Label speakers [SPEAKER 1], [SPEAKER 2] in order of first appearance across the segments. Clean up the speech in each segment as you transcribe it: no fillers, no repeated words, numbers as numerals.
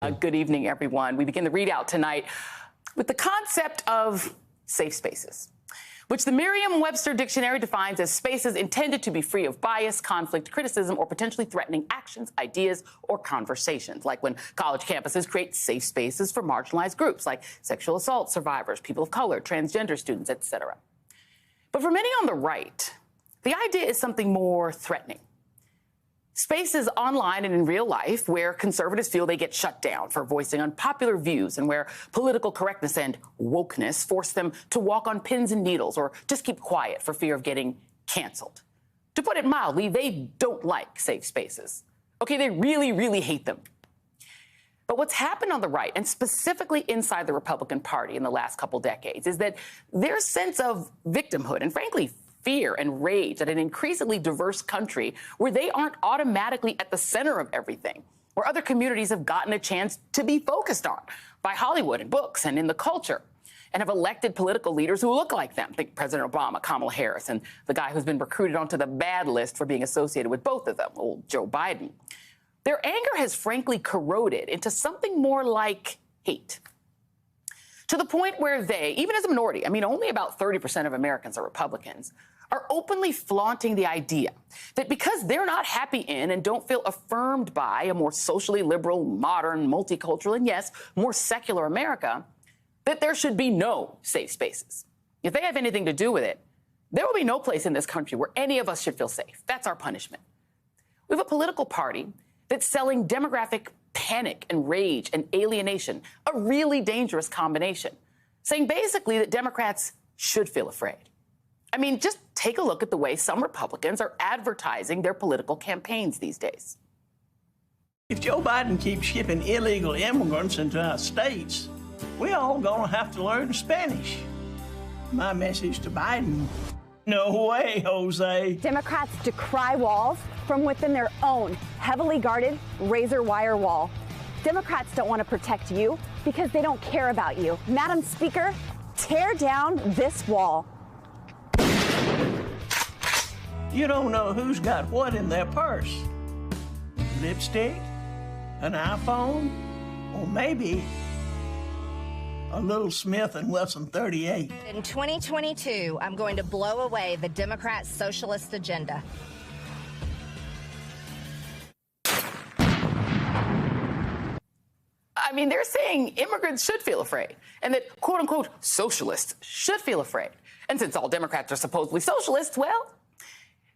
[SPEAKER 1] Good evening, everyone. We begin the readout tonight with the concept of safe spaces, which the Merriam-Webster dictionary defines as spaces intended to be free of bias, conflict, criticism, or potentially threatening actions, ideas, or conversations, like when college campuses create safe spaces for marginalized groups like sexual assault survivors, people of color, transgender students, etc. But for many on the right, the idea is something more threatening. Spaces online and in real life where conservatives feel they get shut down for voicing unpopular views and where political correctness and wokeness force them to walk on pins and needles or just keep quiet for fear of getting canceled. To put it mildly, they don't like safe spaces. Okay, they really, really hate them. But what's happened on the right, and specifically inside the Republican Party in the last couple decades, is that their sense of victimhood and, frankly, fear and rage at an increasingly diverse country where they aren't automatically at the center of everything, where other communities have gotten a chance to be focused on by Hollywood and books and in the culture, and have elected political leaders who look like them. Think President Obama, Kamala Harris, and the guy who's been recruited onto the bad list for being associated with both of them, old Joe Biden. Their anger has frankly corroded into something more like hate. To the point where they, even as a minority, only about 30% of Americans are Republicans, are openly flaunting the idea that because they're not happy in and don't feel affirmed by a more socially liberal, modern, multicultural, and yes, more secular America, that there should be no safe spaces. If they have anything to do with it, there will be no place in this country where any of us should feel safe. That's our punishment. We have a political party that's selling demographic panic and rage and alienation, a really dangerous combination, saying basically that Democrats should feel afraid. Just take a look at the way some Republicans are advertising their political campaigns these days.
[SPEAKER 2] If Joe Biden keeps shipping illegal immigrants into our states, we all gonna have to learn Spanish. My message to Biden, no way, Jose.
[SPEAKER 3] Democrats decry walls from within their own heavily guarded razor wire wall. Democrats don't want to protect you because they don't care about you. Madam Speaker, tear down this wall.
[SPEAKER 2] You don't know who's got what in their purse. Lipstick, an iPhone, or maybe a little Smith & Wesson 38.
[SPEAKER 4] In 2022, I'm going to blow away the Democrat socialist agenda.
[SPEAKER 1] They're saying immigrants should feel afraid and that, quote unquote, socialists should feel afraid. And since all Democrats are supposedly socialists, well,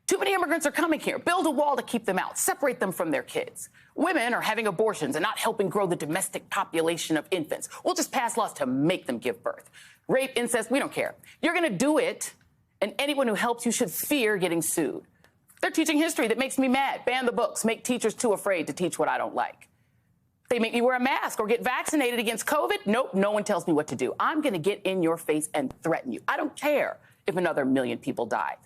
[SPEAKER 1] too many immigrants are coming here. Build a wall to keep them out. Separate them from their kids. Women are having abortions and not helping grow the domestic population of infants. We'll just pass laws to make them give birth. Rape, incest, we don't care. You're going to do it, and anyone who helps you should fear getting sued. They're teaching history that makes me mad. Ban the books. Make teachers too afraid to teach what I don't like. They make me wear a mask or get vaccinated against COVID. Nope, no one tells me what to do. I'm going to get in your face and threaten you. I don't care if another million people die.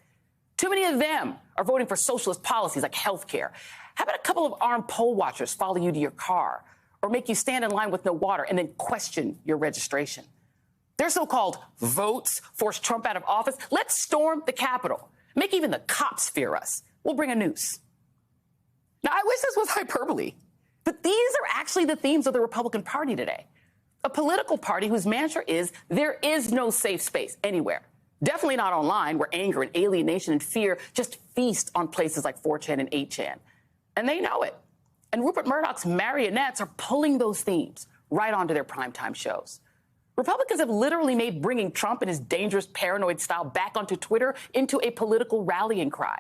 [SPEAKER 1] Too many of them are voting for socialist policies like health care. How about a couple of armed poll watchers follow you to your car or make you stand in line with no water and then question your registration? Their so-called votes force Trump out of office. Let's storm the Capitol. Make even the cops fear us. We'll bring a noose. Now, I wish this was hyperbole, but these are actually the themes of the Republican Party today. A political party whose mantra is there is no safe space anywhere. Definitely not online, where anger and alienation and fear just feast on places like 4chan and 8chan. And they know it. And Rupert Murdoch's marionettes are pulling those themes right onto their primetime shows. Republicans have literally made bringing Trump and his dangerous paranoid style back onto Twitter into a political rallying cry.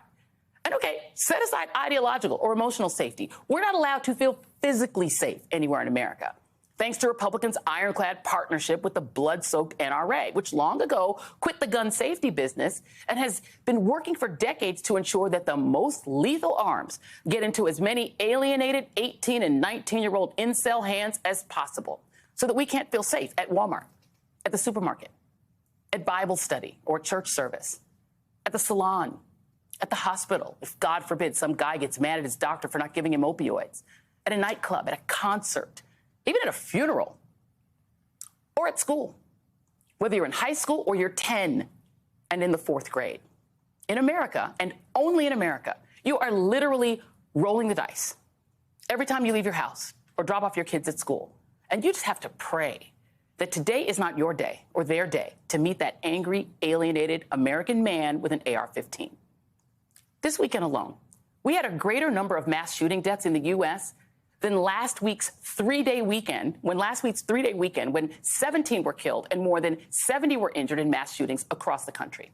[SPEAKER 1] And okay, set aside ideological or emotional safety. We're not allowed to feel physically safe anywhere in America, thanks to Republicans' ironclad partnership with the blood-soaked NRA, which long ago quit the gun safety business and has been working for decades to ensure that the most lethal arms get into as many alienated 18 and 19-year-old incel hands as possible so that we can't feel safe at Walmart, at the supermarket, at Bible study or church service, at the salon, at the hospital, if God forbid some guy gets mad at his doctor for not giving him opioids, at a nightclub, at a concert, even at a funeral, or at school, whether you're in high school or you're 10 and in the 4th grade. In America, and only in America, you are literally rolling the dice every time you leave your house, or drop off your kids at school. And you just have to pray that today is not your day or their day to meet that angry, alienated American man with an AR-15. This weekend alone, we had a greater number of mass shooting deaths in the U.S. than last week's three-day weekend, when 17 were killed and more than 70 were injured in mass shootings across the country.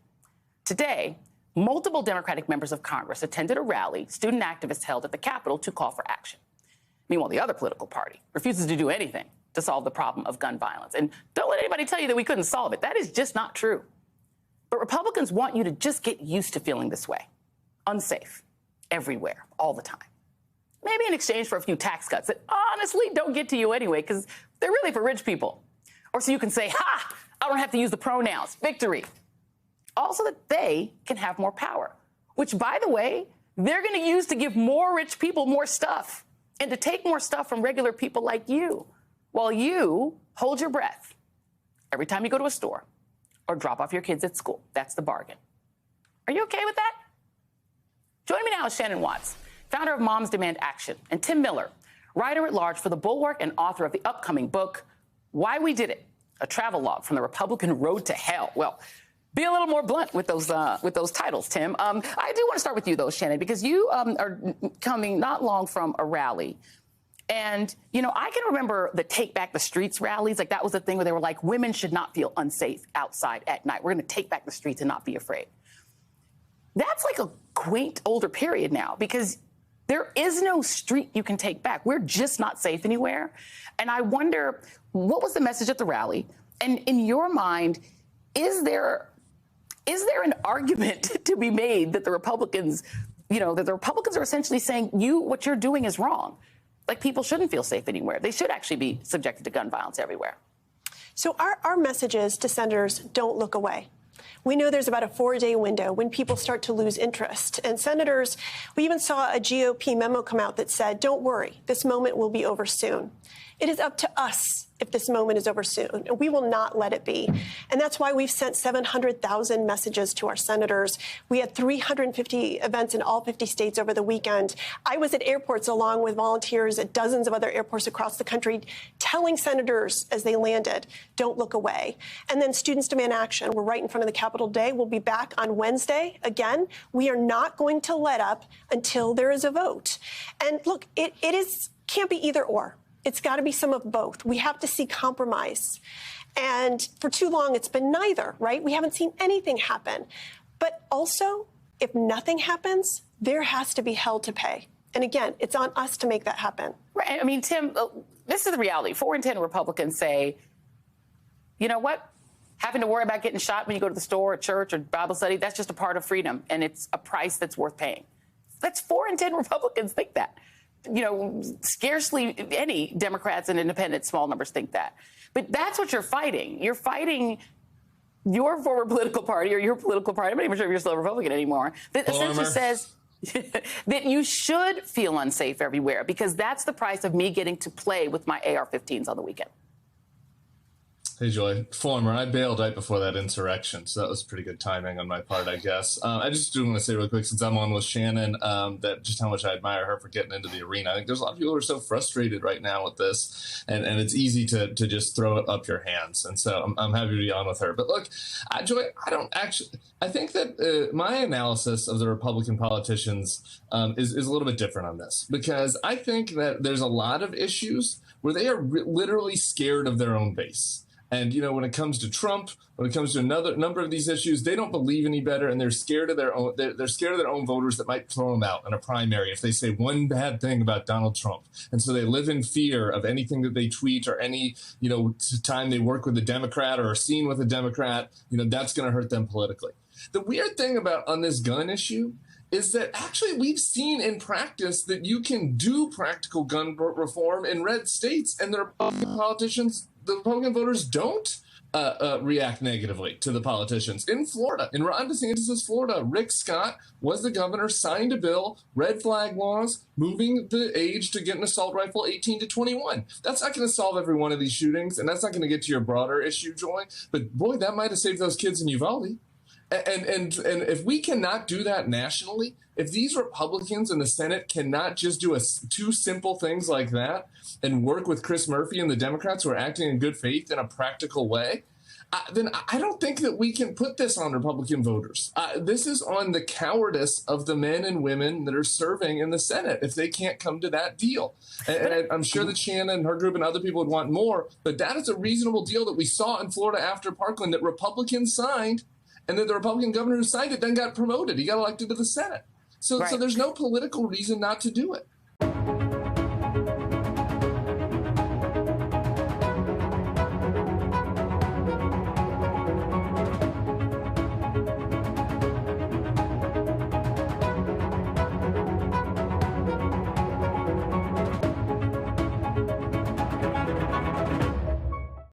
[SPEAKER 1] Today, multiple Democratic members of Congress attended a rally student activists held at the Capitol to call for action. Meanwhile, the other political party refuses to do anything to solve the problem of gun violence. And don't let anybody tell you that we couldn't solve it. That is just not true. But Republicans want you to just get used to feeling this way. Unsafe. Everywhere. All the time. Maybe in exchange for a few tax cuts that honestly don't get to you anyway, because they're really for rich people. Or so you can say, ha, I don't have to use the pronouns. Victory. Also that they can have more power, which, by the way, they're going to use to give more rich people more stuff and to take more stuff from regular people like you, while you hold your breath every time you go to a store or drop off your kids at school. That's the bargain. Are you okay with that? Joining me now is Shannon Watts, founder of Moms Demand Action, and Tim Miller, writer-at-large for The Bulwark and author of the upcoming book, Why We Did It, a travel log from the Republican road to hell. Well, be a little more blunt with those titles, Tim. I do want to start with you, though, Shannon, because you are coming not long from a rally. And, you know, I can remember the Take Back the Streets rallies. Like, that was the thing where they were like, women should not feel unsafe outside at night. We're going to take back the streets and not be afraid. That's like a quaint older period now, because there is no street you can take back. We're just not safe anywhere. And I wonder, what was the message at the rally? And in your mind, is there an argument to be made that the Republicans, are essentially saying what you're doing is wrong? Like, people shouldn't feel safe anywhere. They should actually be subjected to gun violence everywhere.
[SPEAKER 5] So our message is to senators, don't look away. We know there's about a 4-day window when people start to lose interest. And senators, we even saw a GOP memo come out that said, don't worry, this moment will be over soon. It is up to us if this moment is over soon, and we will not let it be. And that's why we've sent 700,000 messages to our senators. We had 350 events in all 50 states over the weekend. I was at airports along with volunteers at dozens of other airports across the country, telling senators as they landed, don't look away. And then Students Demand Action. We're right in front of the Capitol today. We'll be back on Wednesday. Again, we are not going to let up until there is a vote. And look, it can't be either or. It's got to be some of both. We have to see compromise. And for too long, it's been neither, right? We haven't seen anything happen. But also, if nothing happens, there has to be hell to pay. And again, it's on us to make that happen.
[SPEAKER 1] Right. I mean, Tim, this is the reality. 4 in 10 Republicans say, you know what? Having to worry about getting shot when you go to the store or church or Bible study, that's just a part of freedom. And it's a price that's worth paying. That's 4 in 10 Republicans think that. You know, scarcely any Democrats and independent small numbers think that. But that's what you're fighting. You're fighting your former political party or your political party. I'm not even sure if you're still a Republican anymore. That essentially says that you should feel unsafe everywhere, because that's the price of me getting to play with my AR-15s on the weekend.
[SPEAKER 6] Hey, Joy. Former. I bailed right before that insurrection, so that was pretty good timing on my part, I guess. I just do want to say real quick, since I'm on with Shannon, that just how much I admire her for getting into the arena. I think there's a lot of people who are so frustrated right now with this, and it's easy to just throw it up your hands. And so I'm happy to be on with her. But look, Joy, I think that my analysis of the Republican politicians is a little bit different on this, because I think that there's a lot of issues where they are literally scared of their own base. And, you know, when it comes to Trump, when it comes to another number of these issues, they don't believe any better, and they're scared of their own. They're scared of their own voters that might throw them out in a primary if they say one bad thing about Donald Trump. And so they live in fear of anything that they tweet or any, time they work with a Democrat or are seen with a Democrat. That's going to hurt them politically. The weird thing about on this gun issue is that actually we've seen in practice that you can do practical gun reform in red states, and the Republican voters don't react negatively to the politicians. In Florida, in Ron DeSantis' Florida, Rick Scott was the governor, signed a bill, red flag laws, moving the age to get an assault rifle 18 to 21. That's not going to solve every one of these shootings, and that's not going to get to your broader issue, Joy. But boy, that might have saved those kids in Uvalde. And if we cannot do that nationally, if these Republicans in the Senate cannot just do two simple things like that and work with Chris Murphy and the Democrats who are acting in good faith in a practical way, then I don't think that we can put this on Republican voters. This is on the cowardice of the men and women that are serving in the Senate if they can't come to that deal. And I'm sure that Shannon and her group and other people would want more, but that is a reasonable deal that we saw in Florida after Parkland that Republicans signed, and that the Republican governor who signed it then got promoted. He got elected to the Senate. So there's no political reason not to do it.